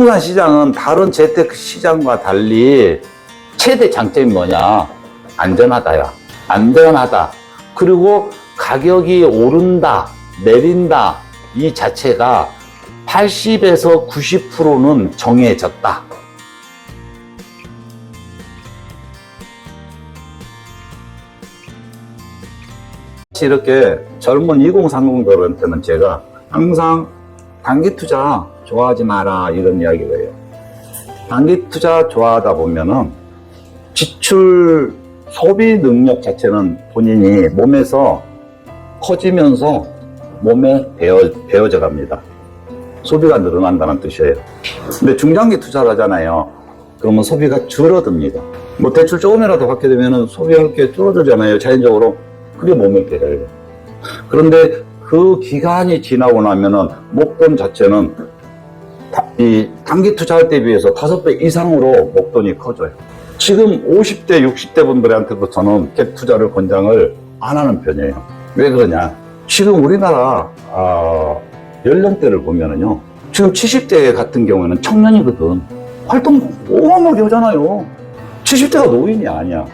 부동산 시장은 다른 재테크 시장과 달리 최대 장점이 뭐냐? 안전하다야. 안전하다. 그리고 가격이 오른다, 내린다. 이 자체가 80에서 90%는 정해졌다. 이렇게 젊은 2030들한테는 제가 항상 단기 투자 좋아하지 마라 이런 이야기를 해요. 단기 투자 좋아하다 보면은 지출 소비 능력 자체는 본인이 몸에서 커지면서 몸에 배어져 갑니다. 소비가 늘어난다는 뜻이에요. 근데 중장기 투자를 하잖아요. 그러면 소비가 줄어듭니다. 뭐 대출 조금이라도 받게 되면은 소비할 게 줄어들잖아요. 자연적으로. 그게 몸에 배어요. 그런데 그 기간이 지나고 나면은 목돈 자체는 이 단기 투자할 때 비해서 5배 이상으로 목돈이 커져요. 지금 50대, 60대 분들한테도 저는 갭 투자를 권장을 안 하는 편이에요. 왜 그러냐? 지금 우리나라 연령대를 보면은요. 지금 70대 같은 경우에는 청년이거든. 활동 어마어마하게 하잖아요. 70대가 노인이 아니야.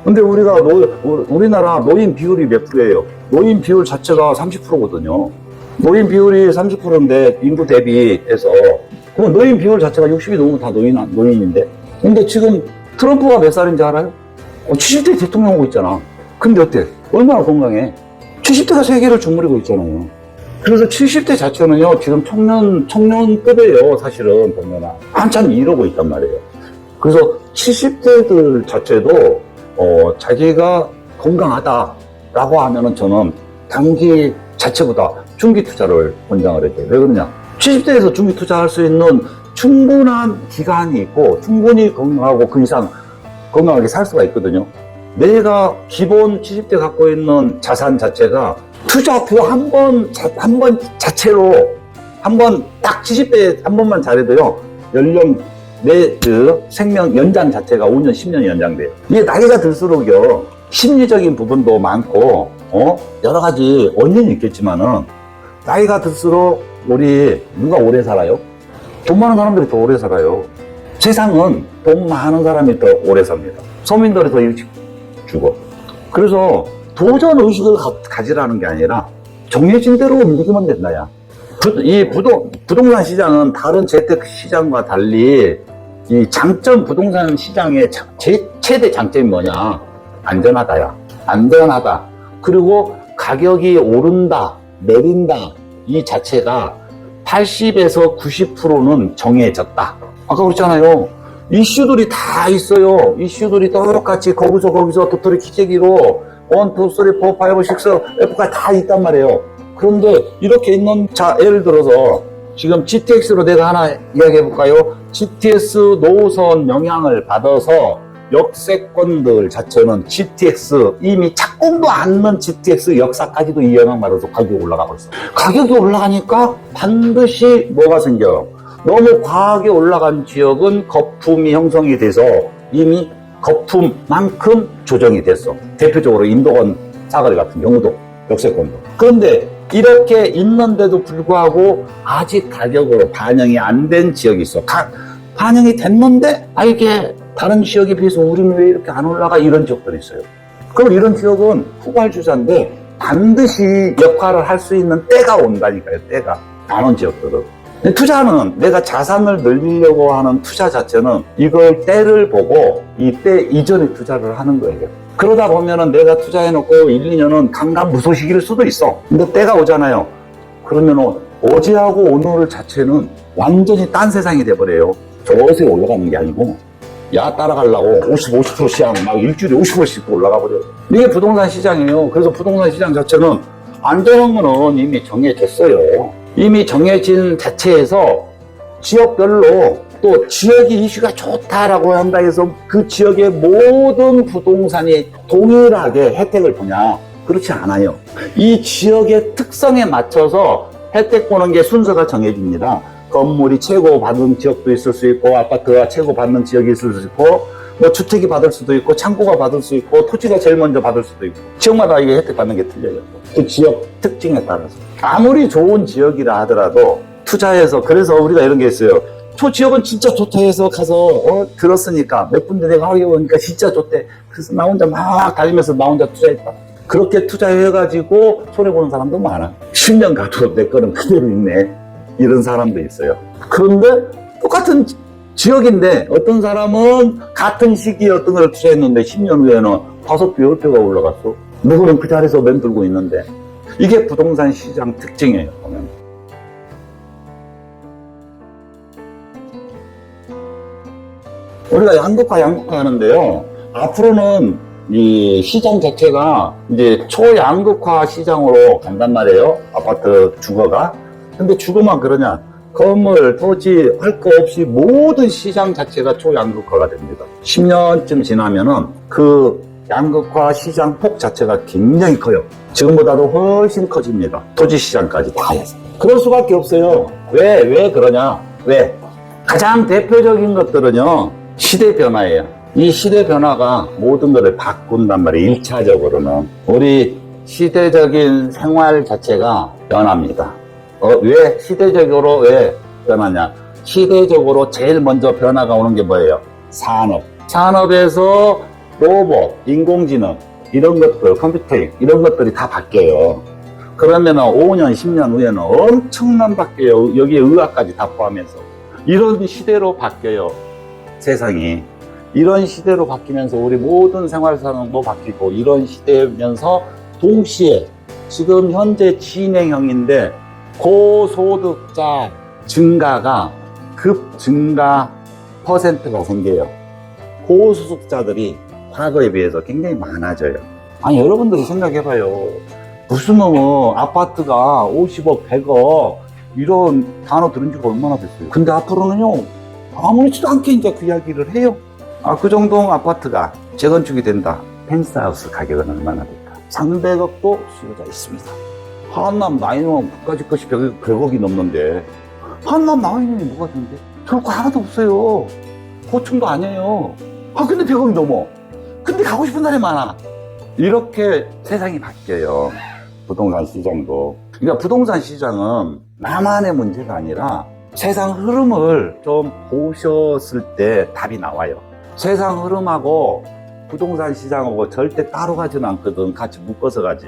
근데 우리나라 노인 비율이 몇 프로예요? 노인 비율 자체가 30%거든요. 노인 비율이 30%인데 인구 대비해서 그럼 노인 비율 자체가 60이 넘으면 다 노인인데. 근데 지금 트럼프가 몇 살인지 알아요? 70대 대통령 오고 있잖아. 근데 어때? 얼마나 건강해? 70대가 세계를 주무르고 있잖아요. 그래서 70대 자체는요, 지금 청년급이에요, 사실은, 보면. 한참 이러고 있단 말이에요. 그래서 70대들 자체도, 자기가 건강하다라고 하면은 저는 단기 자체보다 중기 투자를 권장을 해줘요. 왜 그러냐? 70대에서 중기 투자할 수 있는 충분한 기간이 있고, 충분히 건강하고 그 이상 건강하게 살 수가 있거든요. 내가 기본 70대 갖고 있는 자산 자체가 투자 그 한 번 자체로 한 번 딱 70대 한 번만 잘해도요, 내 생명 연장 자체가 5년, 10년이 연장돼요. 이게 나이가 들수록요, 심리적인 부분도 많고, 여러 가지 원인이 있겠지만은, 나이가 들수록 누가 오래 살아요? 돈 많은 사람들이 더 오래 살아요. 세상은 돈 많은 사람이 더 오래 삽니다. 서민들이 더 일찍 죽어. 그래서 도전 의식을 가지라는 게 아니라 정해진 대로 움직이면 된다, 야. 이 부동산 시장은 다른 재테크 시장과 달리 이 부동산 시장의 최대 장점이 뭐냐? 안전하다야. 안전하다. 그리고 가격이 오른다, 내린다. 이 자체가 80에서 90%는 정해졌다. 아까 그랬잖아요. 이슈들이 다 있어요. 이슈들이 똑같이 거기서 도토리 키재기로 1, 2, 3, 4, 5, 6, 7까지 다 있단 말이에요. 그런데 이렇게 있는, 자, 예를 들어서 지금 GTX로 내가 하나 이야기해 볼까요? GTX 노선 영향을 받아서 역세권들 자체는 GTX 이미 착공도 않는 GTX 역사까지도 이 영향받아서 가격이 올라가고 있어. 가격이 올라가니까 반드시 뭐가 생겨요? 너무 과하게 올라간 지역은 거품이 형성이 돼서 이미 거품만큼 조정이 됐어. 대표적으로 인도건 사거리 같은 경우도 역세권도. 그런데 이렇게 있는데도 불구하고 아직 가격으로 반영이 안 된 지역이 있어. 반영이 됐는데 이게 다른 지역에 비해서 우리는 왜 이렇게 안 올라가? 이런 지역들이 있어요. 그럼 이런 지역은 후발주자인데 반드시 역할을 할 수 있는 때가 온다니까요. 때가. 안 온 지역들은. 투자는 내가 자산을 늘리려고 하는 투자 자체는 이걸 때를 보고 이 때 이전에 투자를 하는 거예요. 그러다 보면은 내가 투자해놓고 1, 2년은 강간무소식일 수도 있어. 근데 때가 오잖아요. 그러면은 어제하고 오늘 자체는 완전히 딴 세상이 돼버려요. 저세 올라가는 게 아니고 따라가려고 50%씩 막 일주일에 50%씩 올라가 버려요. 이게 부동산 시장이에요. 그래서 부동산 시장 자체는 안전한 거는 이미 정해졌어요. 이미 정해진 자체에서 지역별로 또 지역이 이슈가 좋다라고 한다 해서 그 지역의 모든 부동산이 동일하게 혜택을 보냐? 그렇지 않아요. 이 지역의 특성에 맞춰서 혜택 보는 게 순서가 정해집니다. 건물이 최고 받은 지역도 있을 수 있고, 아파트가 최고 받는 지역이 있을 수 있고, 뭐 주택이 받을 수도 있고, 창고가 받을 수 있고, 토지가 제일 먼저 받을 수도 있고, 지역마다 이게 혜택 받는 게 틀려요. 그 지역 특징에 따라서. 아무리 좋은 지역이라 하더라도 투자해서, 그래서 우리가 이런 게 있어요. 저 지역은 진짜 좋다 해서 가서 들었으니까 몇 군데 내가 하기 보니까 진짜 좋대. 그래서 나 혼자 막 다니면서 나 혼자 투자했다. 그렇게 투자해가지고 손해보는 사람도 많아. 10년 가도 내 거는 그대로 있네. 이런 사람도 있어요. 그런데 똑같은 지역인데 어떤 사람은 같은 시기에 어떤 걸 투자했는데 10년 후에는 5배, 10배가 올라갔어. 누구는 그 자리에서 맴돌고 있는데. 이게 부동산 시장 특징이에요, 보면. 우리가 양극화 하는데요. 앞으로는 이 시장 자체가 이제 초양극화 시장으로 간단 말이에요. 아파트 주거가. 근데 주거만 그러냐? 건물, 토지, 할 거 없이 모든 시장 자체가 초양극화가 됩니다. 10년쯤 지나면은 그 양극화 시장 폭 자체가 굉장히 커요. 지금보다도 훨씬 커집니다. 토지 시장까지 다 해서. 그럴 수밖에 없어요. 왜 그러냐? 왜? 가장 대표적인 것들은요, 시대 변화예요. 이 시대 변화가 모든 것을 바꾼단 말이에요. 1차적으로는. 우리 시대적인 생활 자체가 변합니다. 왜 시대적으로 왜 변하냐? 시대적으로 제일 먼저 변화가 오는 게 뭐예요? 산업. 산업에서 로봇, 인공지능 이런 것들, 컴퓨터링 이런 것들이 다 바뀌어요. 그러면 5년, 10년 후에는 엄청난 바뀌어요. 여기에 의학까지 다 포함해서. 이런 시대로 바뀌어요. 세상이. 이런 시대로 바뀌면서 우리 모든 생활산업도 바뀌고 이런 시대면서 동시에 지금 현재 진행형인데 고소득자 증가가 급증가 퍼센트가 생겨요. 고소득자들이 과거에 비해서 굉장히 많아져요. 아니 여러분들이 생각해봐요. 무슨 아파트가 50억, 100억 이런 단어 들은 지가 얼마나 됐어요. 근데 앞으로는요 아무렇지도 않게 이제 그 이야기를 해요. 그 정도 아파트가 재건축이 된다. 펜스하우스 가격은 얼마나 될까? 300억도 수요자 있습니다. 한남 나이는 국가지 것이 100억이 넘는데 한남 나이는 뭐가 되는데? 별거 하나도 없어요. 고층도 아니에요. 근데 100억이 넘어. 근데 가고 싶은 날이 많아. 이렇게 세상이 바뀌어요. 부동산 시장도. 그러니까 부동산 시장은 나만의 문제가 아니라 세상 흐름을 좀 보셨을 때 답이 나와요. 세상 흐름하고 부동산 시장하고 절대 따로 가지는 않거든. 같이 묶어서 가지.